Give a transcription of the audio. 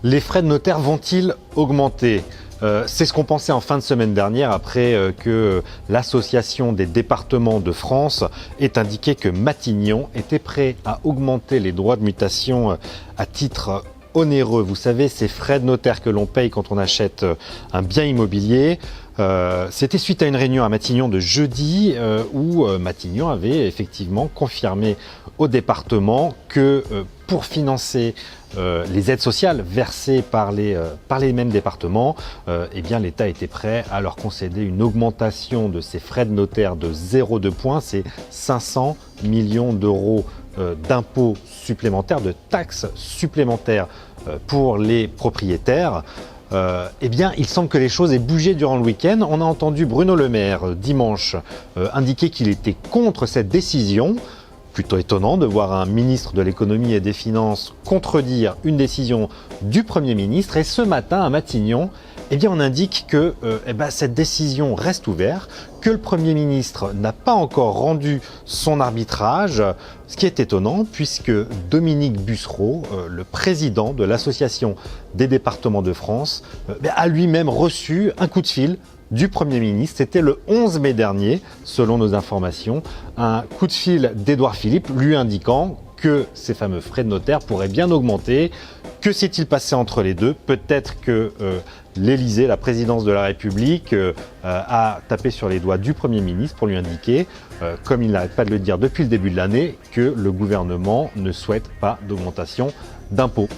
Les frais de notaire vont-ils augmenter ? C'est ce qu'on pensait en fin de semaine dernière après que l'Association des départements de France ait indiqué que Matignon était prêt à augmenter les droits de mutation à titre onéreux. Vous savez, ces frais de notaire que l'on paye quand on achète un bien immobilier. C'était suite à une réunion à Matignon de jeudi où Matignon avait effectivement confirmé au département que pour financer les aides sociales versées par les mêmes départements, eh bien l'État était prêt à leur concéder une augmentation de ces frais de notaire de 0,2 points, c'est 500 millions d'euros d'impôts supplémentaires, de taxes supplémentaires pour les propriétaires. Eh bien, il semble que les choses aient bougé durant le week-end. On a entendu Bruno Le Maire dimanche indiquer qu'il était contre cette décision. Plutôt étonnant de voir un ministre de l'économie et des finances contredire une décision du Premier ministre. Et ce matin, à Matignon, eh bien, on indique que cette décision reste ouverte, que le Premier ministre n'a pas encore rendu son arbitrage, ce qui est étonnant puisque Dominique Bussereau, le président de l'Association des départements de France, a lui-même reçu un coup de fil du Premier ministre. C'était le 11 mai dernier, selon nos informations, un coup de fil d'Édouard Philippe lui indiquant que ces fameux frais de notaire pourraient bien augmenter. Que s'est-il passé entre les deux ? Peut-être que l'Élysée, la présidence de la République, a tapé sur les doigts du Premier ministre pour lui indiquer, comme il n'arrête pas de le dire depuis le début de l'année, que le gouvernement ne souhaite pas d'augmentation d'impôts.